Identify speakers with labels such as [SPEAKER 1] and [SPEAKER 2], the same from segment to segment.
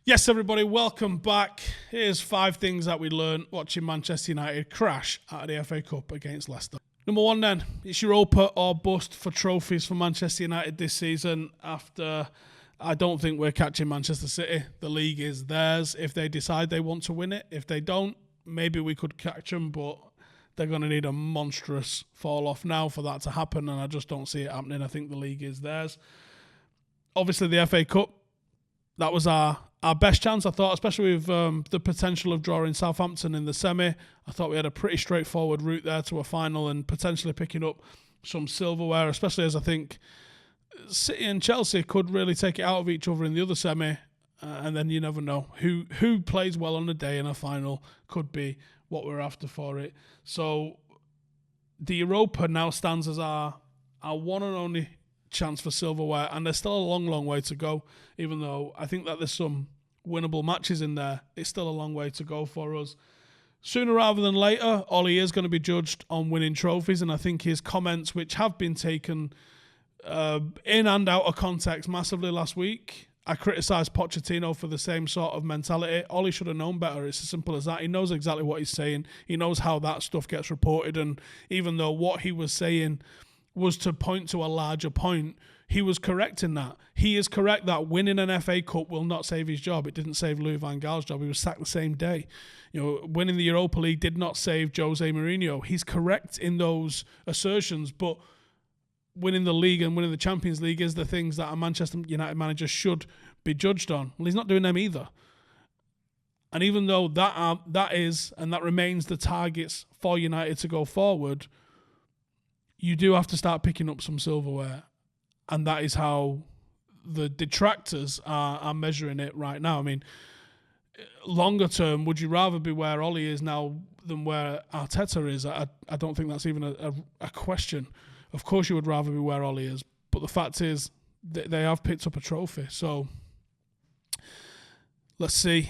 [SPEAKER 1] Yes, everybody, welcome back. Here's 5 things that we learned watching Manchester United crash out of the FA Cup against Leicester. Number 1 then, it's Europa or bust for trophies for Manchester United this season after I don't think we're catching Manchester City. The league is theirs if they decide they want to win it. If they don't, maybe we could catch them, but they're going to need a monstrous fall off now for that to happen, and I just don't see it happening. I think the league is theirs. Obviously, the FA Cup, that was our best chance, I thought, especially with the potential of drawing Southampton in the semi. I thought we had a pretty straightforward route there to a final and potentially picking up some silverware, especially as I think City and Chelsea could really take it out of each other in the other semi. And then you never know. Who plays well on the day in a final could be what we're after for it. So the Europa now stands as our one and only chance for silverware, and there's still a long way to go. Even though I think that there's some winnable matches in there, it's still a long way to go for us. Sooner rather than later, Ole is going to be judged on winning trophies, and I think his comments, which have been taken in and out of context massively last week, I criticised Pochettino for the same sort of mentality. Ole should have known better. It's as simple as that. He knows exactly what he's saying. He knows how that stuff gets reported, and even though what he was saying was to point to a larger point, he was correct in that. He is correct that winning an FA Cup will not save his job. It didn't save Louis van Gaal's job. He was sacked the same day. Winning the Europa League did not save Jose Mourinho. He's correct in those assertions, but winning the league and winning the Champions League is the things that a Manchester United manager should be judged on. Well, he's not doing them either. And even though that is and that remains the targets for United to go forward, you do have to start picking up some silverware. And that is how the detractors are measuring it right now. I mean, longer term, would you rather be where Ole is now than where Arteta is? I don't think that's even a question. Of course you would rather be where Ole is. But the fact is, they have picked up a trophy. So let's see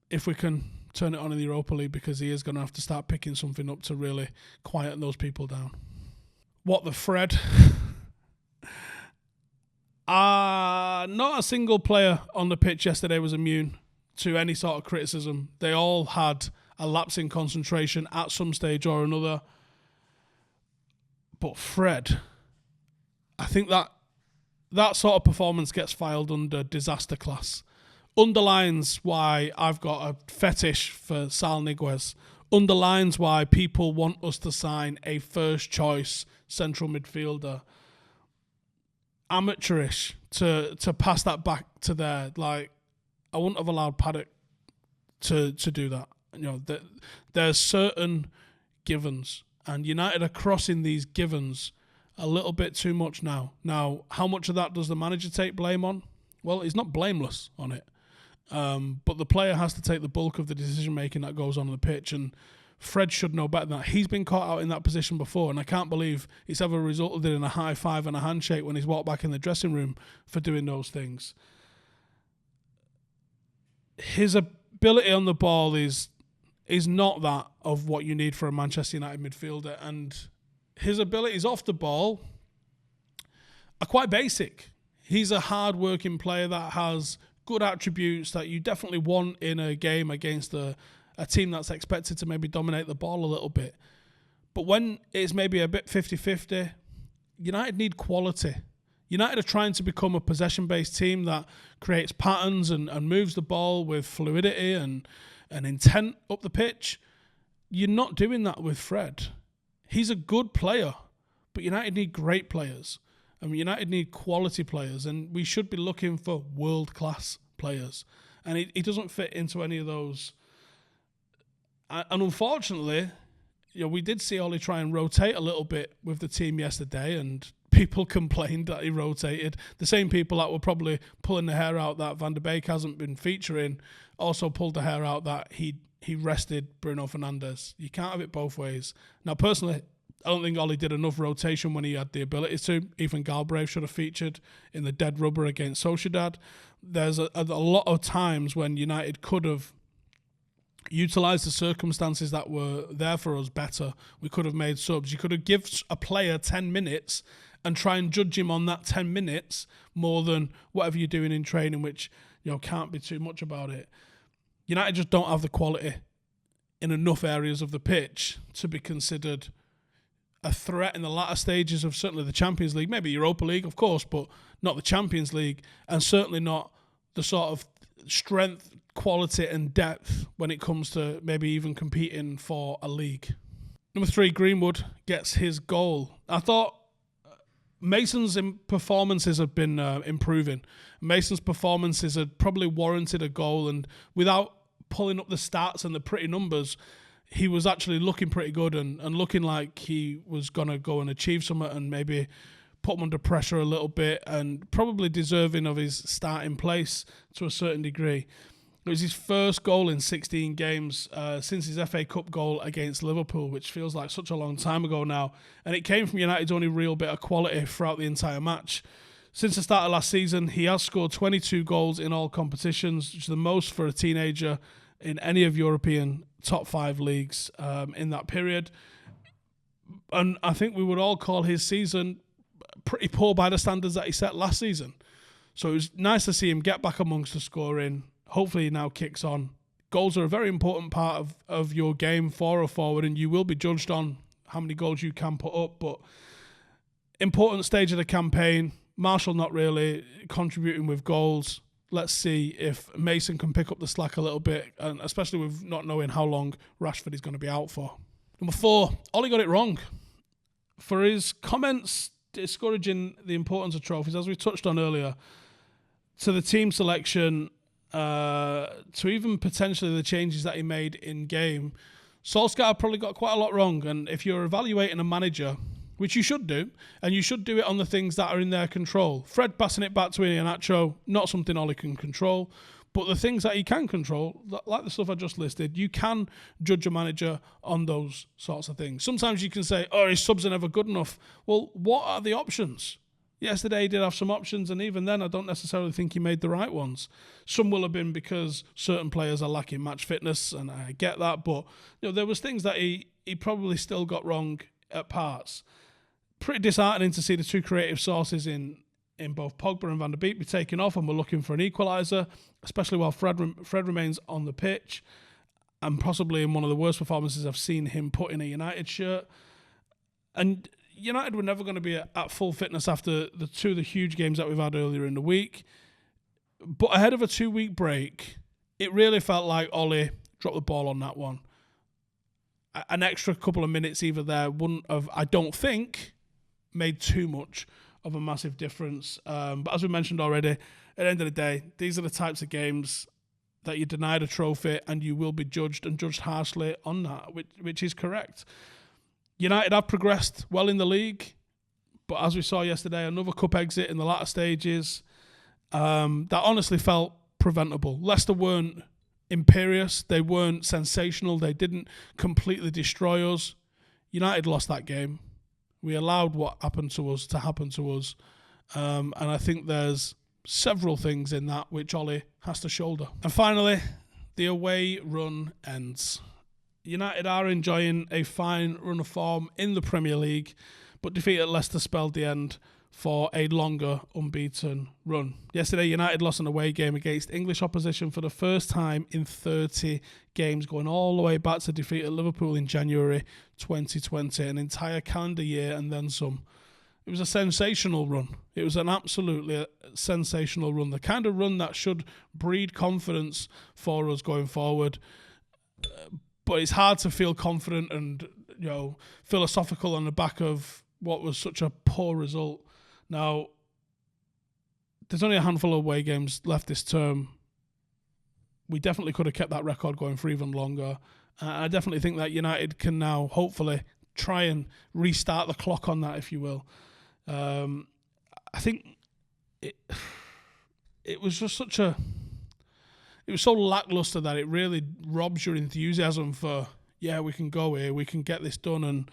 [SPEAKER 1] if we can turn it on in the Europa League, because he is going to have to start picking something up to really quieten those people down. What the Fred? Not a single player on the pitch yesterday was immune to any sort of criticism. They all had a lapse in concentration at some stage or another. But Fred, I think that sort of performance gets filed under disaster class. Underlines why I've got a fetish for Sal Niguez. Underlines why people want us to sign a first choice central midfielder. Amateurish to pass that back to there. Like, I wouldn't have allowed Paddock to do that. There's certain givens, and United are crossing these givens a little bit too much now. Now, how much of that does the manager take blame on? Well, he's not blameless on it. But the player has to take the bulk of the decision-making that goes on the pitch, and Fred should know better than that. He's been caught out in that position before, and I can't believe it's ever resulted in a high five and a handshake when he's walked back in the dressing room for doing those things. His ability on the ball is not that of what you need for a Manchester United midfielder, and his abilities off the ball are quite basic. He's a hard-working player that has good attributes that you definitely want in a game against a team that's expected to maybe dominate the ball a little bit. But when it's maybe a bit 50-50, United need quality. United are trying to become a possession-based team that creates patterns and moves the ball with fluidity and intent up the pitch. You're not doing that with Fred. He's a good player, but United need great players. I mean, United need quality players, and we should be looking for world-class players. And he doesn't fit into any of those. And unfortunately, we did see Ole try and rotate a little bit with the team yesterday, and people complained that he rotated. The same people that were probably pulling the hair out that Van der Beek hasn't been featuring also pulled the hair out that he rested Bruno Fernandes. You can't have it both ways. Now, personally, I don't think Ole did enough rotation when he had the ability to. Ethan Galbraith should have featured in the dead rubber against Sociedad. There's a lot of times when United could have utilised the circumstances that were there for us better. We could have made subs. You could have given a player 10 minutes and try and judge him on that 10 minutes more than whatever you're doing in training, which can't be too much about it. United just don't have the quality in enough areas of the pitch to be considered a threat in the latter stages of certainly the Champions League, maybe Europa League, of course, but not the Champions League, and certainly not the sort of strength, quality and depth when it comes to maybe even competing for a league. Number 3, Greenwood gets his goal. I thought Mason's performances have been improving. Mason's performances had probably warranted a goal, and without pulling up the stats and the pretty numbers, he was actually looking pretty good and looking like he was going to go and achieve something and maybe put him under pressure a little bit, and probably deserving of his starting place to a certain degree. It was his first goal in 16 games since his FA Cup goal against Liverpool, which feels like such a long time ago now. And it came from United's only real bit of quality throughout the entire match. Since the start of last season, he has scored 22 goals in all competitions, which is the most for a teenager in any of European top 5 leagues in that period. And I think we would all call his season pretty poor by the standards that he set last season. So it was nice to see him get back amongst the scoring. Hopefully he now kicks on. Goals are a very important part of your game for a forward, and you will be judged on how many goals you can put up. But important stage of the campaign. Marshall not really contributing with goals. Let's see if Mason can pick up the slack a little bit, and especially with not knowing how long Rashford is going to be out for. Number 4, Ole got it wrong. For his comments discouraging the importance of trophies, as we touched on earlier, to the team selection, to even potentially the changes that he made in game, Solskjaer probably got quite a lot wrong. And if you're evaluating a manager, which you should do, and you should do it on the things that are in their control. Fred passing it back to Iheanacho, not something Ole can control, but the things that he can control, like the stuff I just listed, you can judge a manager on those sorts of things. Sometimes you can say, his subs are never good enough. Well, what are the options? Yesterday he did have some options, and even then I don't necessarily think he made the right ones. Some will have been because certain players are lacking match fitness, and I get that, but there was things that he probably still got wrong at parts. Pretty disheartening to see the 2 creative sources in both Pogba and Van der Beek be taken off, and we're looking for an equaliser, especially while Fred remains on the pitch, and possibly in one of the worst performances I've seen him put in a United shirt. And United were never going to be at full fitness after the 2 of the huge games that we've had earlier in the week. But ahead of a 2-week break, it really felt like Ole dropped the ball on that one. An extra couple of minutes either there wouldn't have, I don't think, made too much of a massive difference. But as we mentioned already, at the end of the day, these are the types of games that you're denied a trophy and you will be judged, and judged harshly on that, which is correct. United have progressed well in the league, but as we saw yesterday, another cup exit in the latter stages, that honestly felt preventable. Leicester weren't imperious, they weren't sensational, they didn't completely destroy us. United lost that game. We allowed what happened to us to happen to us, and I think there's several things in that which Ole has to shoulder. And finally, the away run ends. United are enjoying a fine run of form in the Premier League, but defeat at Leicester spelled the end for a longer unbeaten run. Yesterday, United lost an away game against English opposition for the first time in 30 games, going all the way back to defeat at Liverpool in January 2020, an entire calendar year and then some. It was a sensational run. It was an absolutely sensational run, the kind of run that should breed confidence for us going forward. But it's hard to feel confident and philosophical on the back of what was such a poor result. Now, there's only a handful of away games left this term. We definitely could have kept that record going for even longer. I definitely think that United can now hopefully try and restart the clock on that, if you will. I think it was just it was so lackluster that it really robs your enthusiasm for, we can go here, we can get this done. And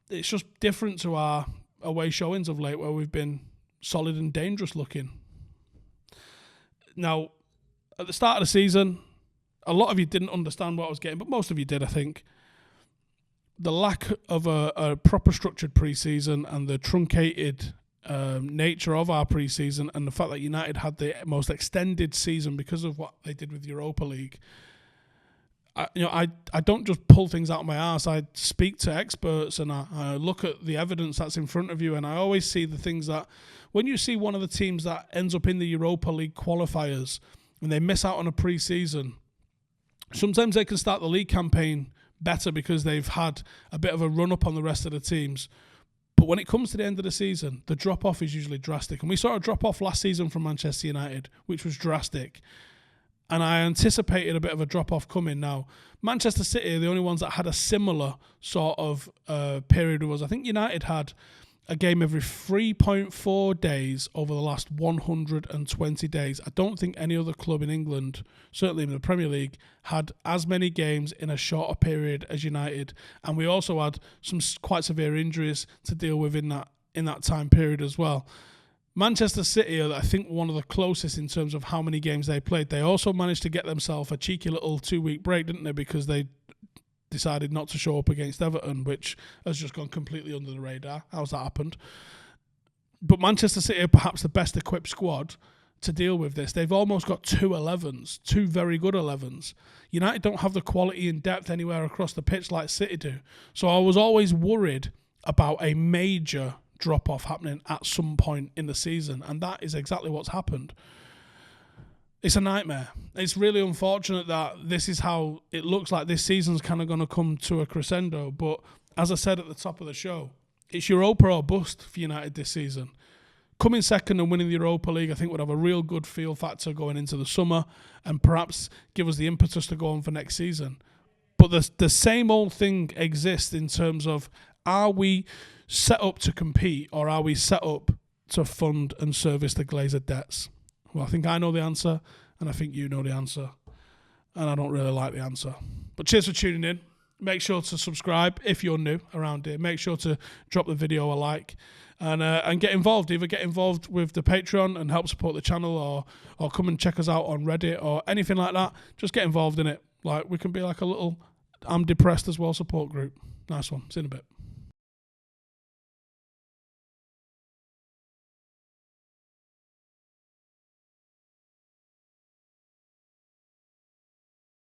[SPEAKER 1] it's just different to our away showings of late where we've been solid and dangerous looking. Now, at the start of the season, a lot of you didn't understand what I was getting, but most of you did, I think. The lack of a proper structured pre-season and the truncated nature of our pre-season and the fact that United had the most extended season because of what they did with Europa League. I don't just pull things out of my arse. I speak to experts and I look at the evidence that's in front of you, and I always see the things that when you see one of the teams that ends up in the Europa League qualifiers and they miss out on a pre-season, sometimes they can start the league campaign better because they've had a bit of a run-up on the rest of the teams. But when it comes to the end of the season, the drop-off is usually drastic. And we saw a drop-off last season from Manchester United, which was drastic. And I anticipated a bit of a drop-off coming. Now, Manchester City are the only ones that had a similar sort of period with us. I think United had a game every 3.4 days over the last 120 days. I don't think any other club in England, certainly in the Premier League, had as many games in a shorter period as United. And we also had some quite severe injuries to deal with in that time period as well. Manchester City are, I think, one of the closest in terms of how many games they played. They also managed to get themselves a cheeky little 2-week break, didn't they? Because they decided not to show up against Everton, which has just gone completely under the radar. How's that happened? But Manchester City are perhaps the best equipped squad to deal with this. They've almost got two 11s, two very good 11s. United don't have the quality and depth anywhere across the pitch like City do. So I was always worried about a major drop-off happening at some point in the season, and that is exactly what's happened. It's a nightmare. It's really unfortunate that this is how it looks like this season's kind of going to come to a crescendo, but as I said at the top of the show, it's Europa or bust for United this season. Coming second and winning the Europa League, I think would have a real good feel factor going into the summer and perhaps give us the impetus to go on for next season. But the same old thing exists in terms of, are we set up to compete or are we set up to fund and service the Glazer debts? Well, I think I know the answer and I think you know the answer, and I don't really like the answer. But cheers for tuning in. Make sure to subscribe if you're new around here. Make sure to drop the video a like and get involved. Either get involved with the Patreon and help support the channel or come and check us out on Reddit or anything like that. Just get involved in it. Like, we can be like a little I'm depressed as well support group. Nice one. See you in a bit.